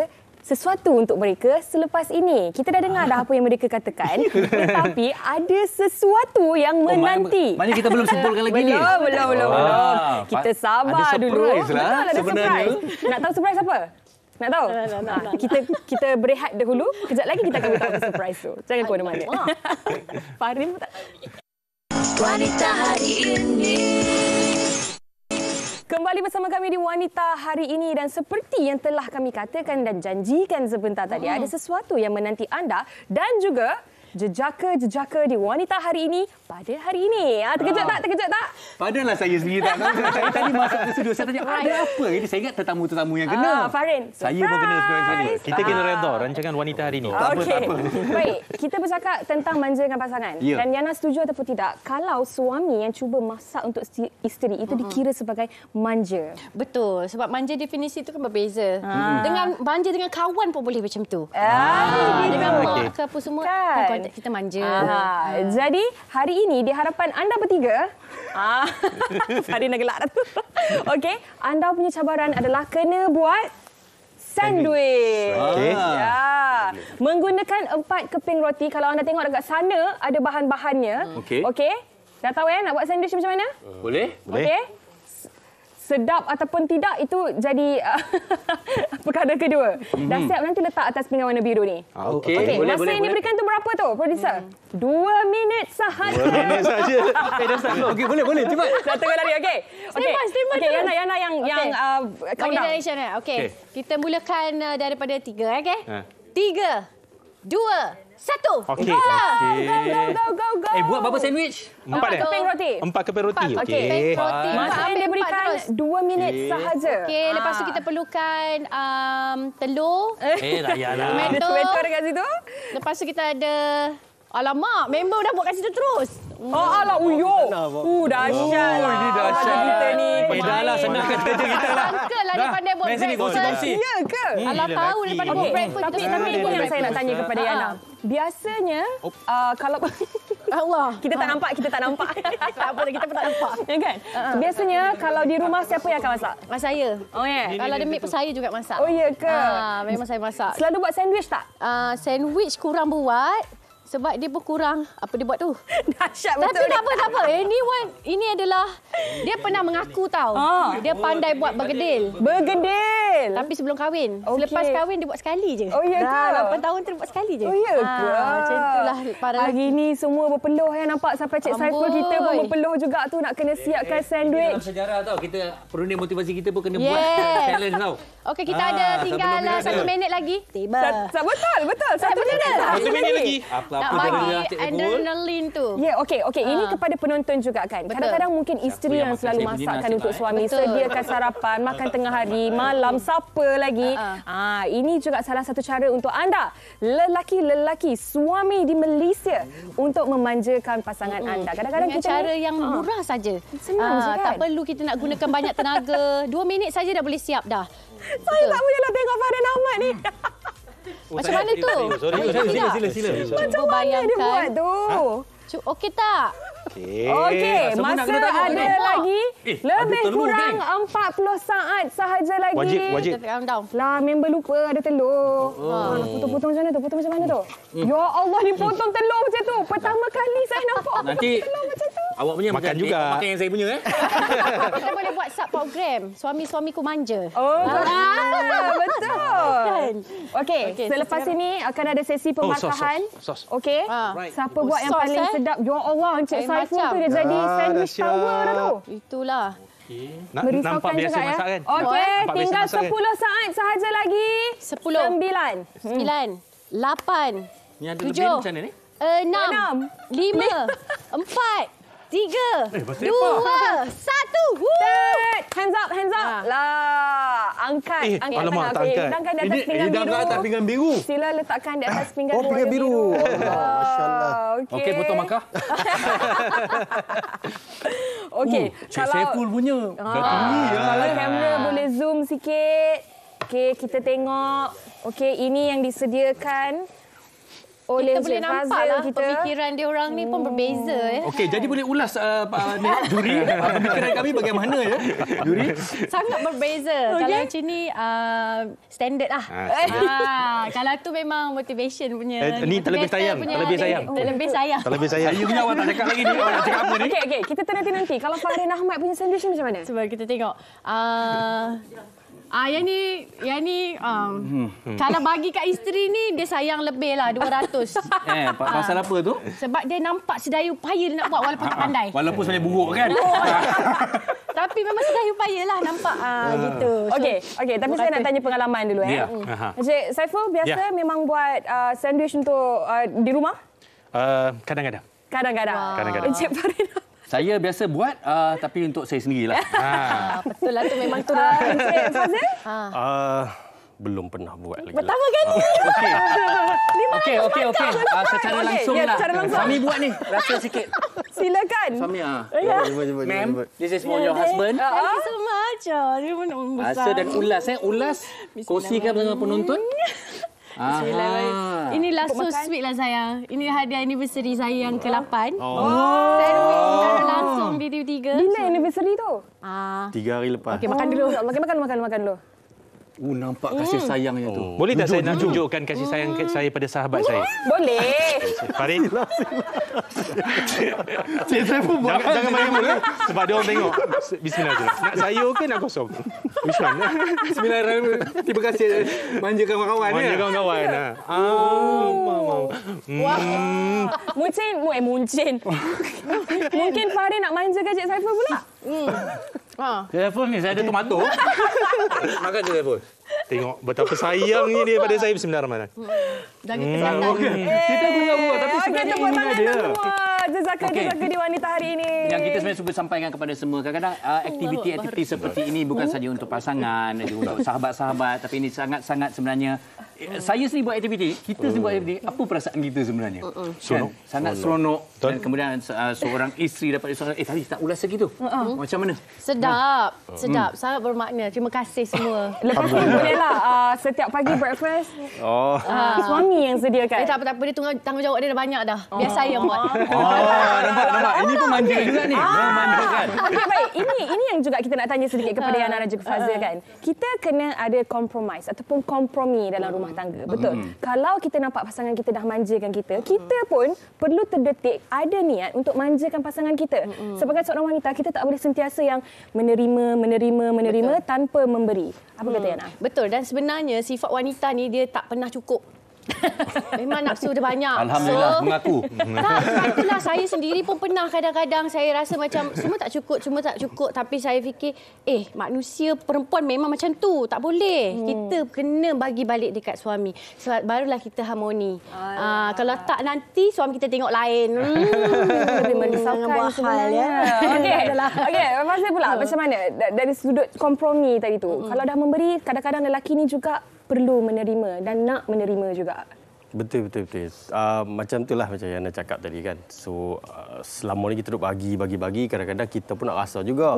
sesuatu untuk mereka selepas ini. Kita dah dengar dah apa yang mereka katakan, tetapi ada sesuatu yang menanti. Maknanya kita belum simpulkan lagi ni. Belum. Kita sabar ada dulu. Surprise lah sebenarnya. Nak tahu surprise apa? Nak tahu? Kita berehat dahulu. Kejap lagi kita akan beritahu surprise tu. Jangan ke mana-mana. Farin pun tak. Wanita hari ini. Kembali bersama kami di Wanita Hari Ini, dan seperti yang telah kami katakan dan janjikan sebentar tadi, ada sesuatu yang menanti anda dan juga jejaka-jejaka di Wanita Hari Ini pada hari ini. Terkejut tak? Terkejut tak? Padahal saya sendiri tak tahu. Saya tadi masuk ke studio, saya tanya ada apa? Ini saya ingat tetamu-tetamu yang kena. Farin, saya pun kena sebenarnya. Kita kena redha rancangan Wanita Hari Ini. Okey. Baik, kita bercakap tentang manjakan pasangan. Dan Yana setuju ataupun tidak, kalau suami yang cuba masak untuk isteri itu dikira sebagai manja? Betul, sebab manja definisi itu kan berbeza. Dengan manja dengan kawan pun boleh macam tu. Dengan mak ke apa semua kan kita manja. Jadi hari ini di hadapan anda bertiga, Farin dah gelak dah tu. Okey, anda punya cabaran adalah kena buat sandwich. Menggunakan 4 keping roti. Kalau anda tengok dekat sana ada bahan-bahannya. Okey. Dah tahu nak buat sandwich macam mana? Boleh. Okey. Sedap ataupun tidak itu jadi perkara kedua. Dah siap, nanti letak atas pinggan warna biru ni. Okey. Masa yang diberikan tu berapa tu, producer? 2 minit sahaja. 2 minit saja. Okey, boleh. Cepat. Dah tengah lari, okey. Okey, Yana yang countdown. Okey. Kita mulakan daripada 3, okey? 3, 2, 1. Okey. Go. Buat berapa sandwich? 4 keping roti. 4 keping roti. Okey. Masa yang diberikan 2 minit sahaja. Okey, lepas tu kita perlukan telur. Rayalah. Tomato dekat situ. Lepas tu kita ada, alamak, member dah buat kat situ terus. Alah, uyuk. Dahsyat lah. Ini dahsyat kita ni. Dah lah, senangkan kerja kita lah. Sangka lah dia pandai buat breakfast. Kongsi. Ya ke? Alah, tahu dia pandai buat breakfast. Tapi ini yang saya nak tanya kepada Yana. Biasanya, kalau Allah, kita tak nampak. Tak apa, kita pun tak nampak. Ya kan? Biasanya kalau di rumah siapa yang akan masak? Mas saya. Oh ya. Kalau ada maid pun saya juga masak. Oh ya ke? Memang saya masak. Selalu buat sandwich tak? Sandwich kurang buat. Sebab dia pun kurang apa dia buat tu. Dahsyat betul. Tapi tak apa. Ini adalah dia pernah mengaku tahu. Dia pandai buat bergedil. Tapi sebelum kahwin. Selepas kahwin dia buat sekali je. Oh ya ke? 8 tahun dia buat sekali je. Oh ya ke? Macam itulah para hari ni semua berpeluh yang nampak, sampai Cik Saiful kita pun berpeluh juga tu nak kena siapkan sandwich. Dalam sejarah tau, kita perunia motivasi kita pun kena buat challenge tau. Okey, kita ada tinggal 1 minit lagi. Tiba. Betul. 1 minit. 1 minit lagi. Nak bagi adrenalin tu. Ya, okey. Ini kepada penonton juga kan. Kadang-kadang mungkin isteri yang selalu masakkan untuk suami. Sediakan sarapan, makan tengah hari, malam, siapa lagi. Ini juga salah satu cara untuk anda, lelaki-lelaki, suami di Malaysia, untuk memanjakan pasangan anda. Kadang-kadang dengan kita cara yang murah saja. Senang je kan? Tak perlu kita nak gunakan banyak tenaga. 2 minit saja dah boleh siap dah. Saya tak bolehlah tengok Farin Ahmad ni. Macam mana tu? Sila. Macam mana dia buat tu? Okey tak? Okey, masa ada lagi lebih kurang 40 saat sahaja lagi. Wajib. Lah, member lupa ada telur. Nak potong-potong macam mana tu? Potong macam mana tu? Ya Allah, ni potong telur macam tu. Pertama kali saya nampak Nanti telur macam tu. awak punya Makan juga. Makan yang saya punya Kita boleh buat sub program. Suami-suamiku manja. Oh, betul. Okey, selepas sekarang ini akan ada sesi pemakahan. sos. Okey. Siapa buat yang sos, paling sedap? Ya Allah, Encik Saiful tu dia jadi sandwich dahsyat. tower dah tu. Itulah. Nampak biasa juga, masak kan? Okey, Nampak biasa tinggal masak kan? 10 saat sahaja lagi. 10. 9. 8. Ni ada lebih macam mana ni? 6. 5. 4. 3. 2. 1. Hands up. Lah, angkat. alamak, tak Okey, angkat. hidangkan di atas pinggan biru. Hidangkan atas pinggan biru. Sila letakkan di atas pinggan Oh, pinggan biru. Masya-Allah. Okey, potong makkah. Okey, Cik Saiful punya. Dah tinggi kalau kamera boleh zoom sikit. Okey, kita tengok. Okey, ini yang disediakan oleh Kita boleh Encik nampak Fazil lah kita. pemikiran dia orang ni pun berbeza. Okey, jadi boleh ulas juri pemikiran kami bagaimana ya? Juri. Sangat berbeza. Kalau macam ni standard lah. Kalau tu memang motivation punya. Ni terlebih sayang. Terlebih sayang. Terlebih sayang. Terlebih sayang. Saya punya awak tak cakap lagi ni. Awak nak cakap apa ni? Okey, kita nanti. Kalau Fahrin Ahmad punya sandwich ni macam mana? Cuba kita tengok. Yang ni kalau bagi kat isteri ni dia sayang lebih lah 200. Pasal apa tu? Sebab dia nampak sedaya upaya dia nak buat walaupun tak pandai. Walaupun sebenarnya buruk kan? Tapi memang sedaya upaya lah nampak gitu. Okey, tapi saya nak tanya pengalaman dulu Ya. Encik Saiful biasa memang buat sandwich untuk di rumah? Kadang-kadang. Kadang-kadang. Encik Fahrin Ahmad. Saya biasa buat tapi untuk saya sendirilah. Betul lah tu memang tu. Encik Fazil? Belum pernah buat lagi. Pertama kali. Okey. Secara langsung lah. secara langsung. Suami buat ni. Rasa sikit. Silakan. Suami Ma'am, this is for your husband. Thank you so much. Dia pun Rasa dan ulas. Ulas. Kongsikan dengan penonton. Bismillahirrahmanirrahim. Ini last so sweet lah sayang. Ini hadiah anniversary saya yang ke-8. Saya secara langsung di TV3. Bila anniversary tu? 3 hari lepas. Okey, makan dulu. Makan dulu. Nampak kasih sayangnya tu. Boleh tak saya nak tunjukkan kasih sayang saya pada sahabat saya? Boleh. Farid. Cik Saiful buat. Jangan bagi mula. Sebab dia orang tengok. Bismillah je. Nak sayur ke nak kosong? Which one? Bismillahirrahmanirrahim. Terima kasih manjakan kawan-kawan. Manjakan kawan. Mungkin Fahrin nak manjakan Cik Saiful pula. Cik Saiful ni saya ada tomato. Makan Cik Saiful. Tengok betapa sayangnya dia pada saya. Bismillahirrahmanirrahim. Jaga kesihatan. Kita buat tapi sebenarnya tepuk ini tangan dia. semua. Jezaka di wanita hari ini. Yang kita sebenarnya cuba sampaikan kepada semua. Kadang-kadang aktiviti seperti ini bukan saja untuk pasangan, untuk sahabat-sahabat, tapi ini sangat-sangat sebenarnya saya sendiri buat aktiviti, kita sendiri buat aktiviti, apa perasaan kita sebenarnya? Seronok. Sangat seronok. Dan kemudian seorang isteri dapat tadi tak ulas lagi tu. Macam mana? Sedap. Sangat bermakna. Terima kasih semua. Lepas ni bolehlah setiap pagi breakfast. Suami yang sediakan. Tak apa-apa. Dia tanggungjawab dia dah banyak dah. Biar saya yang buat. Nampak. Ini pun manja juga ni. Memanjakan. Okey, baik. Ini yang juga kita nak tanya sedikit kepada Yana dan juga Fazil kan. Kita kena ada compromise ataupun kompromi dalam rumah tangga. Betul. Kalau kita nampak pasangan kita dah manjakan kita pun perlu terdetik ada niat untuk manjakan pasangan kita. Sebagai seorang wanita, kita tak boleh sentiasa yang menerima tanpa memberi. Apa kata Yana? Betul. Dan sebenarnya sifat wanita ni dia tak pernah cukup. Memang nafsu dia banyak. Alhamdulillah, mengaku. Itulah saya sendiri pun pernah kadang-kadang saya rasa macam semua tak cukup. Tapi saya fikir, manusia perempuan memang macam tu. Tak boleh. Kita kena bagi balik dekat suami. Sebab barulah kita harmoni. Kalau tak nanti suami kita tengok lain. Lebih merisaukan sebenarnya. Okey, Fazil pula macam mana? Dari sudut kompromi tadi tu. Kalau dah memberi, kadang-kadang lelaki ni juga perlu menerima dan nak menerima juga. Betul. Macam itulah macam yang Ana cakap tadi kan. So selama ni kita duk bagi, kadang-kadang kita pun nak rasa juga.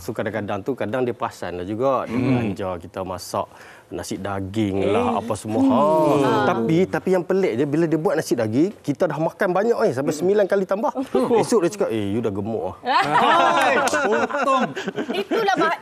So kadang-kadang dia perasan lah juga. Dia belanja kita masak nasi daging lah apa semua. Tapi yang pelik je bila dia buat nasi daging, kita dah makan banyak sampai 9 kali tambah. Esok dia cakap, you dah gemuk ah. Potong.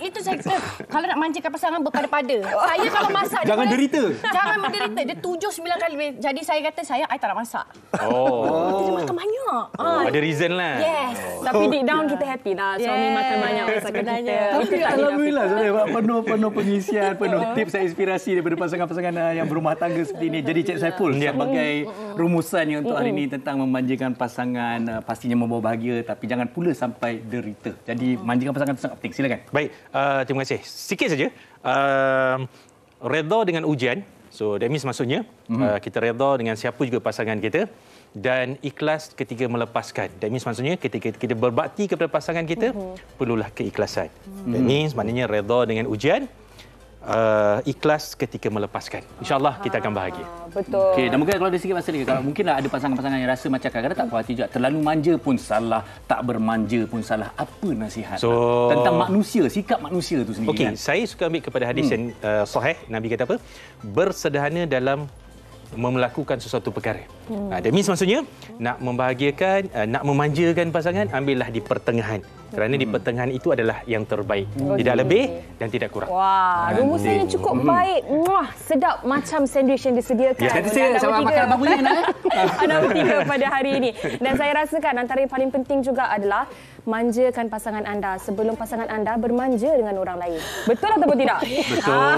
Itu saya kata, kalau nak manjakan pasangan berpada-pada. Saya kalau masak Jangan derita. Jangan menderita. Dia 7-9 kali. Jadi saya kata, saya tak nak masak. Dia makan banyak. Ada reason lah. Yes. Tapi deep down kita happy lah. Suami makan banyak masakan kita. Tapi alhamdulillah sebenarnya penuh pengisian, penuh tips dan inspirasi daripada pasangan-pasangan yang berumah tangga seperti ini. Jadi Cik Saiful sebagai rumusannya untuk hari ini tentang memanjakan pasangan, pastinya membawa bahagia tapi jangan pula sampai derita. Jadi manjakan pasangan itu sangat penting. Silakan. Baik, terima kasih. Sikit saja. Redha dengan ujian. So that means maksudnya kita redha dengan siapa juga pasangan kita dan ikhlas ketika melepaskan. That means maksudnya ketika kita berbakti kepada pasangan kita perlulah keikhlasan. That means maknanya redha dengan ujian, ikhlas ketika melepaskan. InsyaAllah kita akan bahagia. Betul. Okey, dan mungkin kalau ada sikit masa lagi, kalau mungkin ada pasangan-pasangan yang rasa macam kadang-kadang tak puas hati juga, terlalu manja pun salah, tak bermanja pun salah. Apa nasihat tentang manusia, sikap manusia tu sendiri? Okey, saya suka ambil kepada hadis yang sahih. Nabi kata apa? Bersederhana dalam melakukan sesuatu perkara. That means maksudnya nak membahagiakan, nak memanjakan pasangan, ambillah di pertengahan. Kerana di pertengahan itu adalah yang terbaik. Tidak lebih dan tidak kurang. Wah, rumusan yang cukup baik. Muah, sedap macam sandwich yang disediakan. Kata saya sama makan apa punya nak? Anda bertiga pada hari ini. Dan saya rasakan antara yang paling penting juga adalah manjakan pasangan anda sebelum pasangan anda bermanja dengan orang lain. Betul ataupun tidak? Betul.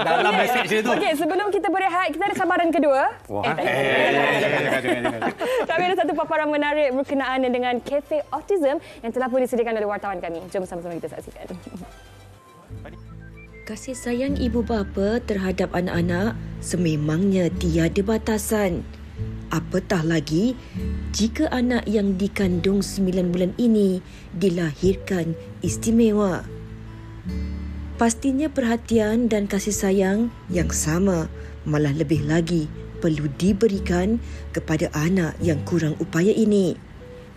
Dalam mesej dia tu. Okey, sebelum kita berehat, kita ada cabaran kedua. Kami ada satu paparan menarik berkenaan dengan Cafe Autism yang telah pun disediakan oleh wartawan kami. Jom sama-sama kita saksikan. Kasih sayang ibu bapa terhadap anak-anak sememangnya tiada batasan. Apatah lagi jika anak yang dikandung 9 bulan ini dilahirkan istimewa. Pastinya perhatian dan kasih sayang yang sama, malah lebih lagi perlu diberikan kepada anak yang kurang upaya ini.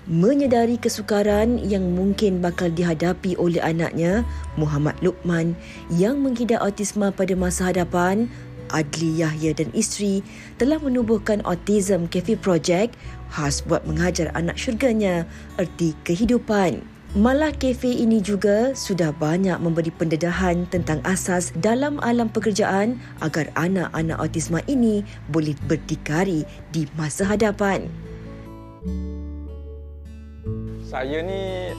Menyedari kesukaran yang mungkin bakal dihadapi oleh anaknya, Muhammad Luqman yang mengidap autisma pada masa hadapan, Adli Yahya dan isteri telah menubuhkan Autism Cafe Project khas buat mengajar anak syurganya erti kehidupan. Malah kafe ini juga sudah banyak memberi pendedahan tentang asas dalam alam pekerjaan agar anak-anak autisma ini boleh berdikari di masa hadapan. Saya ni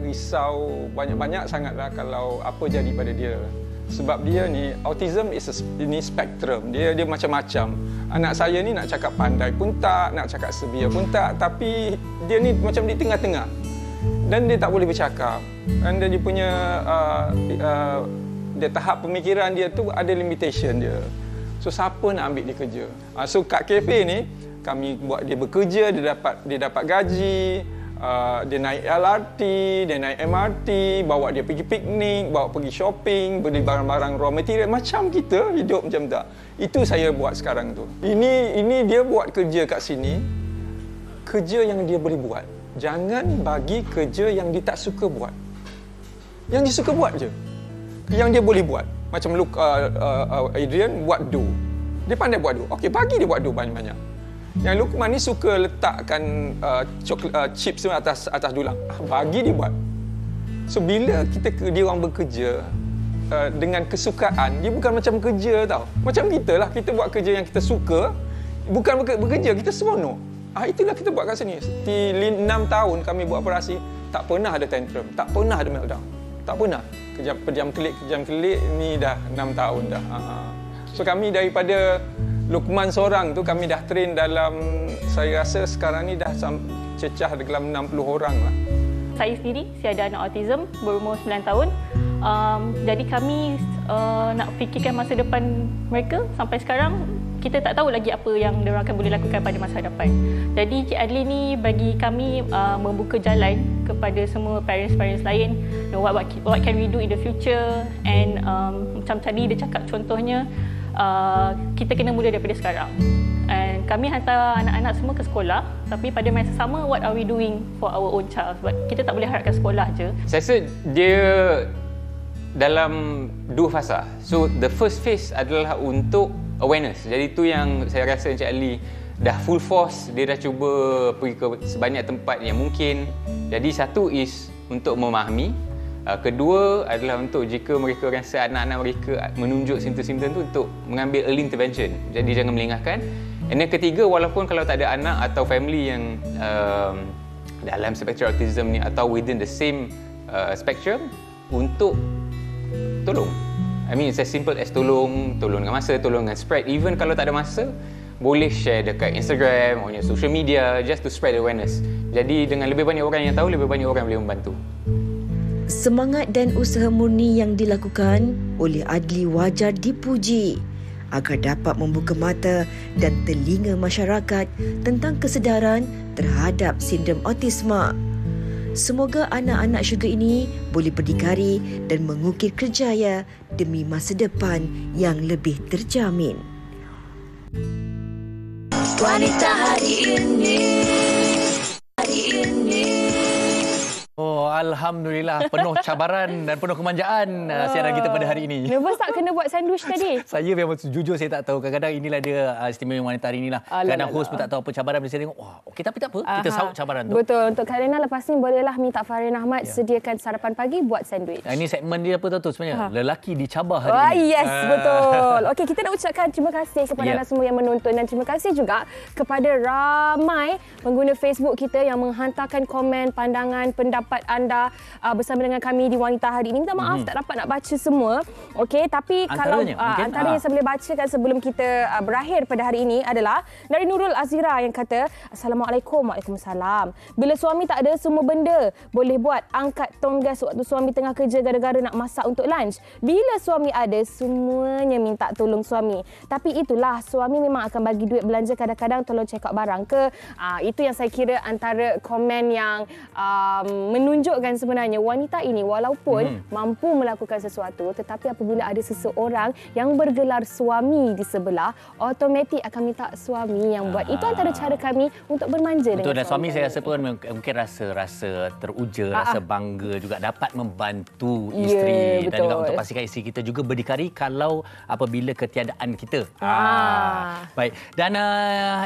risau banyak-banyak sangatlah kalau apa jadi pada dia. Sebab dia ni, autism ini spektrum. Dia macam-macam. Anak saya ni nak cakap pandai pun tak, nak cakap severe pun tak. Tapi dia ni macam di tengah-tengah. Dan dia tak boleh bercakap. Dan dia punya dia tahap pemikiran dia tu ada limitation dia. So siapa nak ambil dia kerja? So kat kafe ni, kami buat dia bekerja, dia dapat gaji. Dia naik LRT, dia naik MRT, bawa dia pergi piknik, bawa pergi shopping, beli barang-barang raw material. Macam kita hidup macam tak. Itu saya buat sekarang tu. Ini dia buat kerja kat sini, kerja yang dia boleh buat. Jangan bagi kerja yang dia tak suka buat. Yang dia suka buat je. Yang dia boleh buat. Macam Adrian buat dough. Dia pandai buat dough. Okey, bagi dia buat dough banyak-banyak. Yang Luqman ni suka letakkan chips tu atas dulang. Bagi dia buat. So bila dia orang bekerja dengan kesukaan, dia bukan macam kerja tau. Macam kita lah, kita buat kerja yang kita suka, bukan bekerja, kita seronok. Itulah kita buat kat sini. Di 6 tahun kami buat operasi, tak pernah ada tantrum, tak pernah ada meltdown. Tak pernah. Kejam kelip ni dah 6 tahun dah. So kami daripada Luqman seorang tu kami dah train dalam, saya rasa sekarang ni dah cecah dalam 60 orang lah. Saya sendiri, saya ada anak autism berumur 9 tahun. Jadi kami nak fikirkan masa depan mereka. Sampai sekarang kita tak tahu lagi apa yang mereka akan boleh lakukan pada masa hadapan. Jadi Cik Adli ni bagi kami membuka jalan kepada semua parents-parents lain. What can we do in the future? And macam tadi dia cakap contohnya, kita kena mula daripada sekarang. And kami hantar anak-anak semua ke sekolah, tapi pada masa sama, what are we doing for our own child? Sebab kita tak boleh harapkan sekolah je. Saya rasa dia dalam dua fasa. So the first phase adalah untuk awareness. Jadi itu yang saya rasa Encik Ali dah full force, dia dah cuba pergi ke sebanyak tempat yang mungkin. Jadi satu is untuk memahami. Kedua adalah untuk jika mereka rasa anak-anak mereka menunjuk simptom-simptom tu, untuk mengambil early intervention. Jadi jangan melengahkan. Dan yang ketiga, walaupun kalau tak ada anak atau family yang dalam spektrum autism ni atau within the same spectrum, untuk tolong. I mean, it's as simple as tolong dengan masa, tolong dengan spread. Even kalau tak ada masa, boleh share dekat Instagram, on your social media, just to spread awareness. Jadi dengan lebih banyak orang yang tahu, lebih banyak orang boleh membantu. Semangat dan usaha murni yang dilakukan oleh Adli wajar dipuji agar dapat membuka mata dan telinga masyarakat tentang kesedaran terhadap sindrom autisme. Semoga anak-anak syurga ini boleh berdikari dan mengukir kerjaya demi masa depan yang lebih terjamin. Wanita hari ini. Oh, alhamdulillah, penuh cabaran dan penuh kemanjaan siaran kita pada hari ini. Nervous tak kena buat sandwich tadi? Saya memang jujur saya tak tahu. Kadang-kadang inilah dia istimewa wanita hari inilah. Kadang host pun tak tahu apa cabaran, bila saya tengok, wah, okey, tapi tak apa, kita sahut cabaran tu. Betul. Untuk Karina lepas ni bolehlah minta Farin Ahmad sediakan sarapan pagi buat sandwich. Ini segmen dia apa tu sebenarnya? Lelaki dicabar hari ini. Yes, betul. Okey, kita nak ucapkan terima kasih kepada anda semua yang menonton, dan terima kasih juga kepada ramai pengguna Facebook kita yang menghantarkan komen, pandangan, pendapat anda bersama dengan kami di Wanita hari ini. Minta maaf tak dapat nak baca semua. Okey, tapi antaranya, kalau antara yang saya boleh bacakan sebelum kita berakhir pada hari ini adalah dari Nurul Azira yang kata, Assalamualaikum. Waalaikumsalam. Bila suami tak ada, semua benda boleh buat. Angkat tong gas waktu suami tengah kerja gara-gara nak masak untuk lunch. Bila suami ada, semuanya minta tolong suami. Tapi itulah, suami memang akan bagi duit belanja, kadang-kadang tolong check out barang ke. Itu yang saya kira antara komen yang menunjukkan sebenarnya wanita ini walaupun mampu melakukan sesuatu, tetapi apabila ada seseorang yang bergelar suami di sebelah, automatik akan minta suami yang buat. Itu antara cara kami untuk bermanja dengan dan suami saya rasa pun mungkin rasa teruja, rasa bangga juga dapat membantu isteri, dan juga untuk pastikan isteri kita juga berdikari kalau apabila ketiadaan kita. Baik. Dan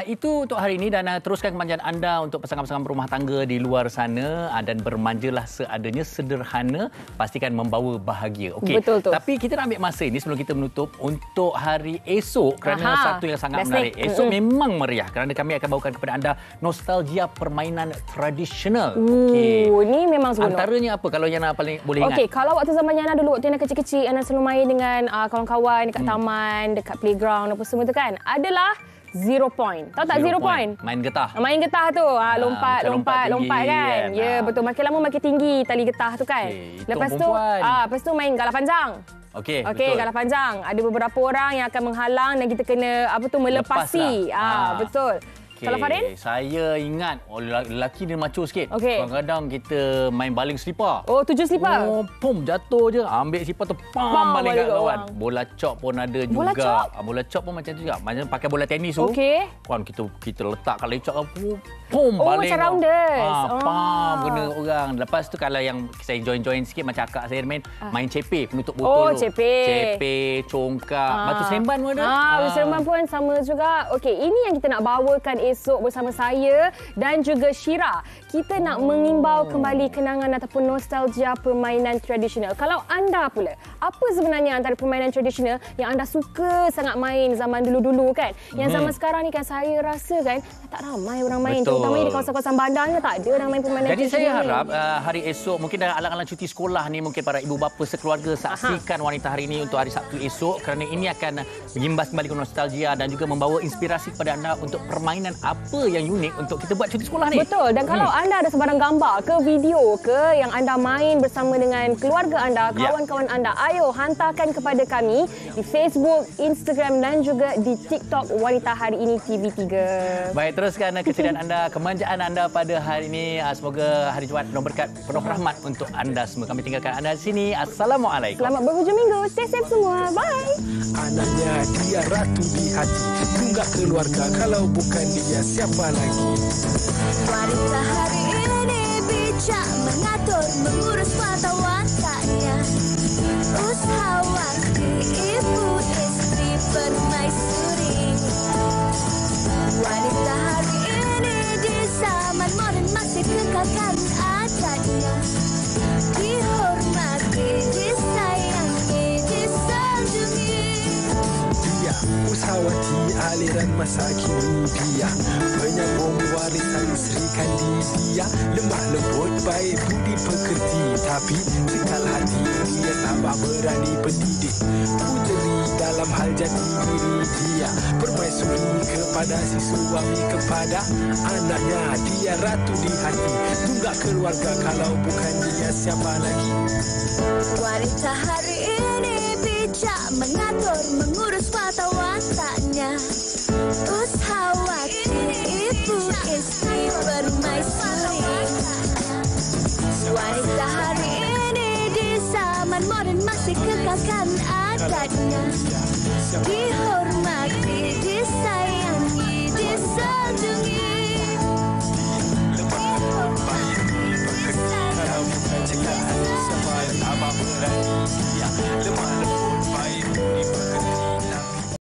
itu untuk hari ini, dan teruskan kemanjaan anda untuk pasangan-pasangan berumah tangga di luar sana, dan bermanjalah seadanya, sederhana, pastikan membawa bahagia. Okey. Tapi kita nak ambil masa ini sebelum kita menutup untuk hari esok, kerana satu yang sangat menarik. Esok memang meriah kerana kami akan bawakan kepada anda nostalgia permainan tradisional. Okey. Ini memang seronok. Antaranya apa kalau Yana paling boleh ingat? Okey, kalau waktu zaman Yana dulu, waktu Yana kecil-kecil, Yana selalu main dengan kawan-kawan dekat taman, dekat playground apa semua tu kan, adalah 0 point. Tahu tak 0 point? Main getah. Main getah tu. Lompat kan. Ya, betul. Makin lama makin tinggi tali getah tu kan. Lepas tu main galah panjang. Okey, galah panjang. Ada beberapa orang yang akan menghalang dan kita kena melepasi. Betul. Kalau Farin? Saya ingat lelaki dia macho sikit. Kadang-kadang kita main baling selipar. Oh, 7 selipar. Pum, jatuh je. Ambil selipar tu, pam baling kat kawan. Bola cop pun ada juga. Bola cop pun macam tu juga. Macam pakai bola tenis tu. Kan kita letak kat lecok, pum baling. Macam rounders. Pam kena orang. Lepas tu kalau yang saya join sikit macam akak saya main cepe, penutup botol. Cepe, congkak. Batu seremban pun ada. Batu seremban pun sama juga. Okey, ini yang kita nak bawakan esok bersama saya dan juga Syira. Kita nak mengimbau kembali kenangan ataupun nostalgia permainan tradisional. Kalau anda pula, apa sebenarnya antara permainan tradisional yang anda suka sangat main zaman dulu-dulu kan? Yang zaman sekarang ni kan saya rasa kan tak ramai orang main. Terutamanya di kawasan-kawasan bandar ni tak ada orang main permainan tradisional. Jadi saya harap hari esok, mungkin dalam alang-alang cuti sekolah ni, mungkin para ibu bapa sekeluarga saksikan Wanita hari ini untuk hari Sabtu esok, kerana ini akan mengimbas kembali ke nostalgia dan juga membawa inspirasi kepada anda untuk permainan apa yang unik untuk kita buat cuti sekolah ni. Betul. Dan kalau anda ada sebarang gambar ke video ke yang anda main bersama dengan keluarga anda, kawan-kawan anda, ayo hantarkan kepada kami di Facebook, Instagram dan juga di TikTok Wanita Hari Ini TV3. Baik, teruskan kesediaan anda, kemanjaan anda pada hari ini. Semoga hari Jumaat penuh berkat, penuh rahmat untuk anda semua. Kami tinggalkan anda di sini. Assalamualaikum. Selamat berhujung minggu. Stay safe semua. Bye. Anaknya dia ratu di hati, tunggak keluarga, kalau bukan dia siapa lagi? Wanita hari ini bijak mengatur, mengurus mata wataknya. Usahawati, ibu istri permaisuri. Wanita hari ini di zaman moden masih kekalkan adatnya. Dihormati, disayangi, disanjungi. Dia usahawati aliran masa kini, dia penyambung warisan Sri Kandidia. Lemah lembut, baik budi pekerti, tapi sekal hati dia tambah berani pendidik. Puteri dalam hal jati diri dia, permaisuri kepada si suami, kepada anaknya. Dia ratu di hati, tunggak keluarga, kalau bukan dia siapa lagi? Wanita hari ini bijak mengatur, mengurus mata wataknya. Usahawati, ibu istri permaisuri. Wanita hari ini di zaman moden masih kekalkan adatnya. Dihormati, disayang.